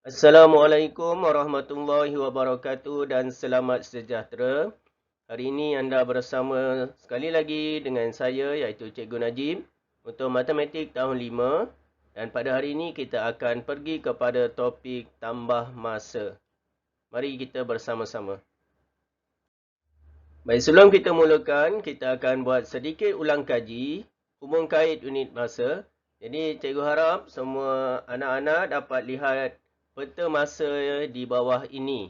Assalamualaikum warahmatullahi wabarakatuh dan selamat sejahtera. Hari ini anda bersama sekali lagi dengan saya iaitu Cikgu Najib untuk Matematik tahun 5 dan pada hari ini kita akan pergi kepada topik tambah masa. Mari kita bersama-sama. Baik, sebelum kita mulakan, kita akan buat sedikit ulang kaji hubung kait unit masa. Jadi, cikgu harap semua anak-anak dapat lihat peta masa di bawah ini.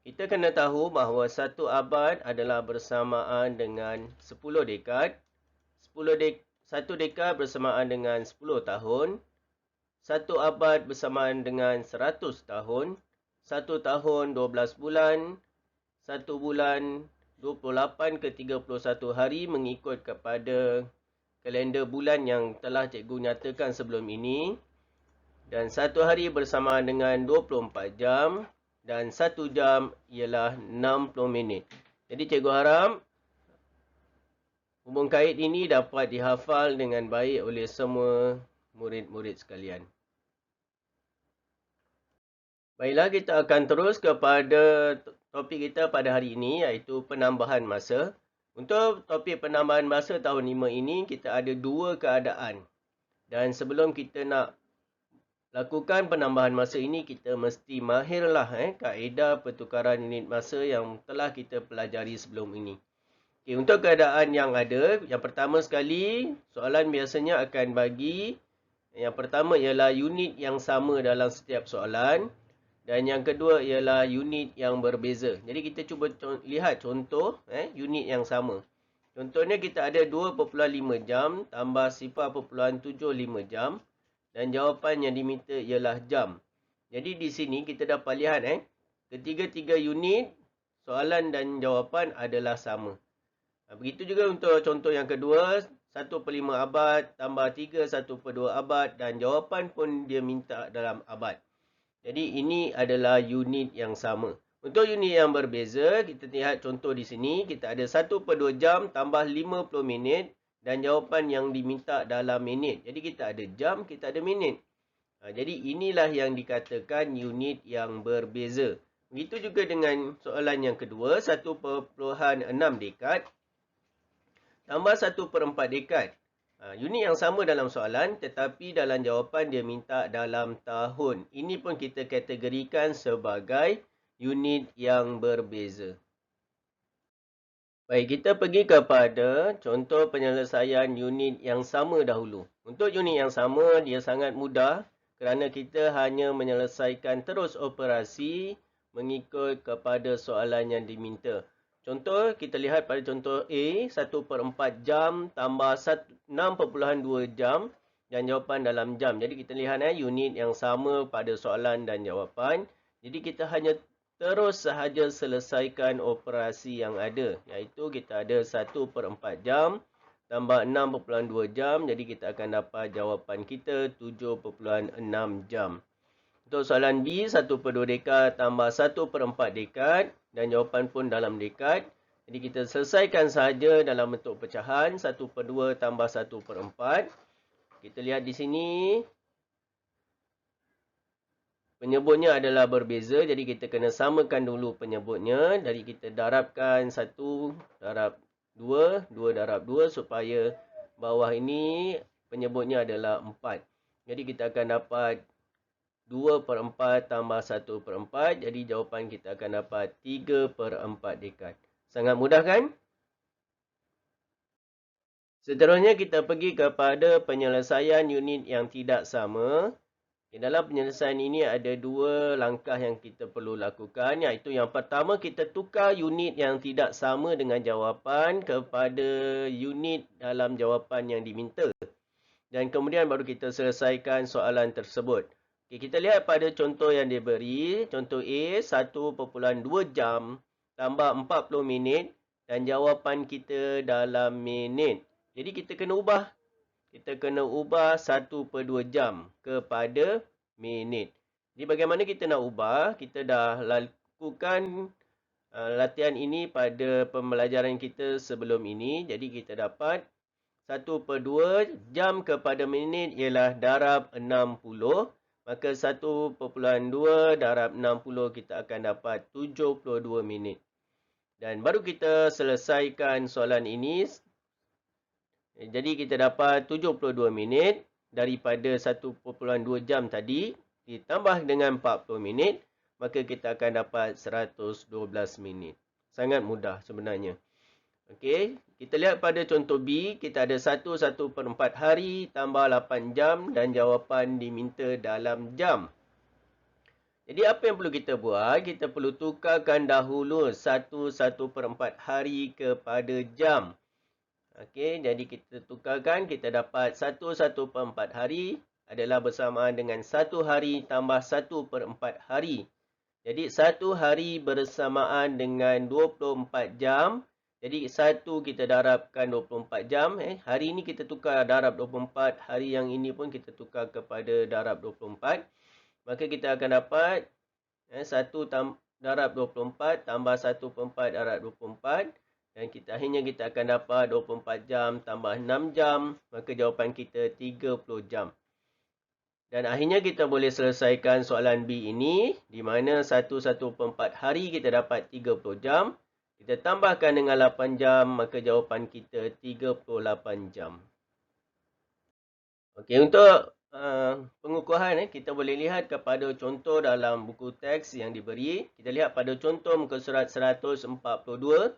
Kita kena tahu bahawa satu abad adalah bersamaan dengan 10 dekad. 1 dekad bersamaan dengan 10 tahun. 1 abad bersamaan dengan 100 tahun. 1 tahun 12 bulan. 1 bulan 28 ke 31 hari mengikut kepada kalender bulan yang telah cikgu nyatakan sebelum ini. Dan 1 hari bersamaan dengan 24 jam. Dan 1 jam ialah 60 minit. Jadi cikgu harap hubung kait ini dapat dihafal dengan baik oleh semua murid-murid sekalian. Baiklah, kita akan terus kepada topik kita pada hari ini iaitu penambahan masa. Untuk topik penambahan masa tahun 5 ini, kita ada 2 keadaan. Dan sebelum kita nak lakukan penambahan masa ini, kita mesti mahirlah kaedah pertukaran unit masa yang telah kita pelajari sebelum ini. Okay, untuk keadaan yang ada, yang pertama sekali, soalan biasanya akan bagi, yang pertama ialah unit yang sama dalam setiap soalan. Dan yang kedua ialah unit yang berbeza. Jadi kita cuba lihat contoh unit yang sama. Contohnya kita ada 2.5 jam tambah 0.75 jam. Dan jawapan yang diminta ialah jam. Jadi di sini kita dapat lihat ketiga-tiga unit soalan dan jawapan adalah sama. Begitu juga untuk contoh yang kedua, 1/5 abad tambah 3 1/2 abad dan jawapan pun dia minta dalam abad. Jadi ini adalah unit yang sama. Untuk unit yang berbeza, kita lihat contoh di sini. Kita ada 1/2 jam tambah 50 minit dan jawapan yang diminta dalam minit. Jadi kita ada jam, kita ada minit. Jadi inilah yang dikatakan unit yang berbeza. Begitu juga dengan soalan yang kedua, 1.6 dekad tambah 1/4 dekad. Unit yang sama dalam soalan tetapi dalam jawapan dia minta dalam tahun. Ini pun kita kategorikan sebagai unit yang berbeza. Baik, kita pergi kepada contoh penyelesaian unit yang sama dahulu. Untuk unit yang sama, dia sangat mudah kerana kita hanya menyelesaikan terus operasi mengikut kepada soalan yang diminta. Contoh, kita lihat pada contoh A, 1/4 jam tambah 6.2 jam dan jawapan dalam jam. Jadi kita lihat unit yang sama pada soalan dan jawapan. Jadi kita hanya terus sahaja selesaikan operasi yang ada. Iaitu kita ada 1/4 jam tambah 6.2 jam. Jadi kita akan dapat jawapan kita 7.6 jam. Untuk soalan B, 1/2 dekad tambah 1/4 dekad dan jawapan pun dalam dekad. Jadi kita selesaikan sahaja dalam bentuk pecahan 1/2 tambah 1/4. Kita lihat di sini penyebutnya adalah berbeza. Jadi kita kena samakan dulu penyebutnya. Jadi kita darabkan 1 darab 2, 2 darab 2 supaya bawah ini penyebutnya adalah 4. Jadi kita akan dapat 2/4 tambah 1/4. Jadi jawapan kita akan dapat 3/4 dekad. Sangat mudah kan? Seterusnya kita pergi kepada penyelesaian unit yang tidak sama. Di dalam penyelesaian ini ada 2 langkah yang kita perlu lakukan. Iaitu yang pertama, kita tukar unit yang tidak sama dengan jawapan kepada unit dalam jawapan yang diminta. Dan kemudian baru kita selesaikan soalan tersebut. Okay, kita lihat pada contoh yang diberi. Contoh A, 1.2 jam tambah 40 minit dan jawapan kita dalam minit. Jadi kita kena ubah. Kita kena ubah 1/2 jam kepada minit. Jadi bagaimana kita nak ubah? Kita dah lakukan latihan ini pada pembelajaran kita sebelum ini. Jadi kita dapat 1/2 jam kepada minit ialah darab 60. maka 1.2 darab 60 kita akan dapat 72 minit. Dan baru kita selesaikan soalan ini. Jadi kita dapat 72 minit daripada 1.2 jam tadi ditambah dengan 40 minit, maka kita akan dapat 112 minit. Sangat mudah sebenarnya. Okey, kita lihat pada contoh B, kita ada 1/4 hari tambah 8 jam dan jawapan diminta dalam jam. Jadi apa yang perlu kita buat? Kita perlu tukarkan dahulu 1/4 hari kepada jam. Okey, jadi kita tukarkan, kita dapat 1/4 hari adalah bersamaan dengan 1 hari tambah 1/4 hari. Jadi 1 hari bersamaan dengan 24 jam. Jadi 1 kita darabkan 24 jam. Hari ini kita tukar darab 24. Hari yang ini pun kita tukar kepada darab 24. Maka kita akan dapat 1 darab 24 tambah 1/4 darab 24. Dan akhirnya kita akan dapat 24 jam tambah 6 jam. Maka jawapan kita 30 jam. Dan akhirnya kita boleh selesaikan soalan B ini, di mana 1/4 hari kita dapat 30 jam. Kita tambahkan dengan 8 jam, maka jawapan kita 38 jam. Okey, untuk pengukuhan, kita boleh lihat kepada contoh dalam buku teks yang diberi. Kita lihat pada contoh muka surat 142.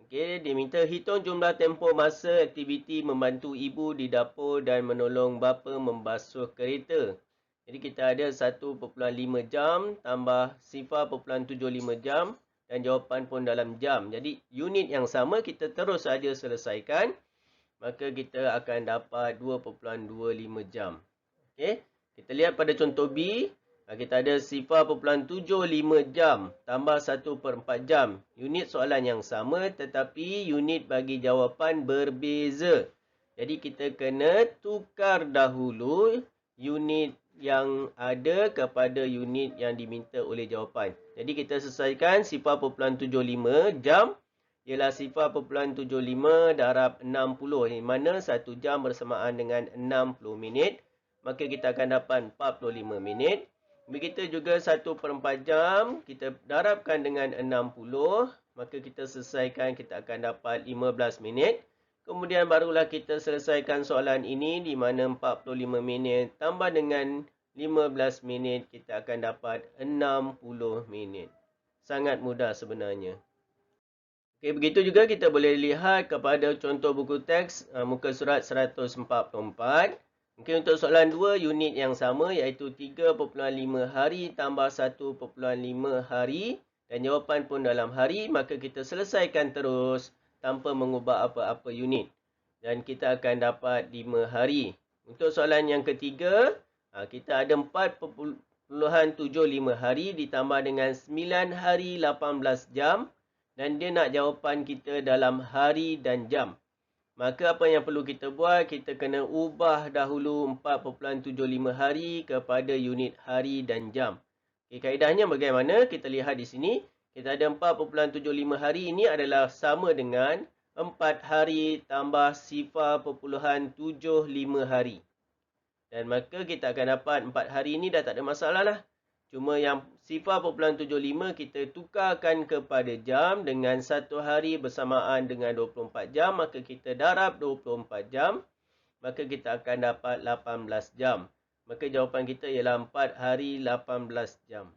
Okey, diminta hitung jumlah tempoh masa aktiviti membantu ibu di dapur dan menolong bapa membasuh kereta. Jadi kita ada 1.5 jam tambah 0.75 jam dan jawapan pun dalam jam. Jadi unit yang sama kita terus saja selesaikan. Maka kita akan dapat 2.25 jam. Okey, kita lihat pada contoh B. Kita ada 0.75 jam tambah 1/4 jam. Unit soalan yang sama tetapi unit bagi jawapan berbeza. Jadi kita kena tukar dahulu unit yang ada kepada unit yang diminta oleh jawapan. Jadi kita selesaikan 0.75 jam ialah 0.75 darab 60. Di mana 1 jam bersamaan dengan 60 minit. Maka kita akan dapat 45 minit. Begitu juga 1/4 jam, kita darabkan dengan 60, maka kita selesaikan, kita akan dapat 15 minit. Kemudian barulah kita selesaikan soalan ini, di mana 45 minit tambah dengan 15 minit, kita akan dapat 60 minit. Sangat mudah sebenarnya. Okey, begitu juga kita boleh lihat kepada contoh buku teks muka surat 144. Mungkin untuk soalan 2, unit yang sama iaitu 3.5 hari tambah 1.5 hari dan jawapan pun dalam hari, maka kita selesaikan terus tanpa mengubah apa-apa unit. Dan kita akan dapat 5 hari. Untuk soalan yang ketiga, kita ada 4.75 hari ditambah dengan 9 hari 18 jam dan dia nak jawapan kita dalam hari dan jam. Maka apa yang perlu kita buat? Kita kena ubah dahulu 4.75 hari kepada unit hari dan jam. Okay, kaedahnya bagaimana? Kita lihat di sini. Kita ada 4.75 hari ini adalah sama dengan 4 hari tambah 0.75 hari. Dan maka kita akan dapat 4 hari ini dah tak ada masalah lah. Cuma yang 0.75 kita tukarkan kepada jam dengan 1 hari bersamaan dengan 24 jam. Maka kita darab 24 jam. Maka kita akan dapat 18 jam. Maka jawapan kita ialah 4 hari 18 jam.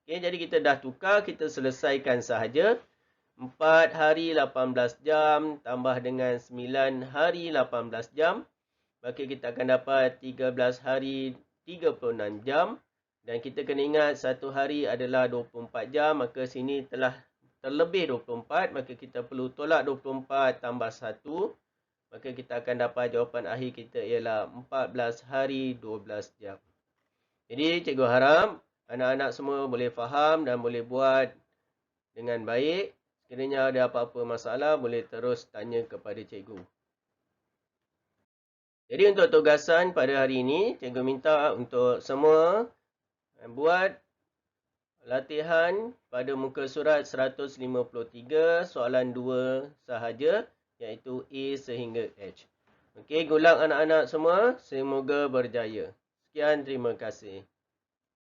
Okay, jadi kita dah tukar, kita selesaikan sahaja. 4 hari 18 jam tambah dengan 9 hari 18 jam. Maka kita akan dapat 13 hari 36 jam. Dan kita kena ingat 1 hari adalah 24 jam. Maka sini telah terlebih 24. Maka kita perlu tolak 24 tambah 1. Maka kita akan dapat jawapan akhir kita ialah 14 hari 12 jam. Jadi cikgu harap anak-anak semua boleh faham dan boleh buat dengan baik. Sekiranya ada apa-apa masalah boleh terus tanya kepada cikgu. Jadi untuk tugasan pada hari ini, cikgu minta untuk semua buat latihan pada muka surat 153 soalan 2 sahaja, iaitu A sehingga H. Okey, gulang anak-anak semua, semoga berjaya. Sekian, terima kasih.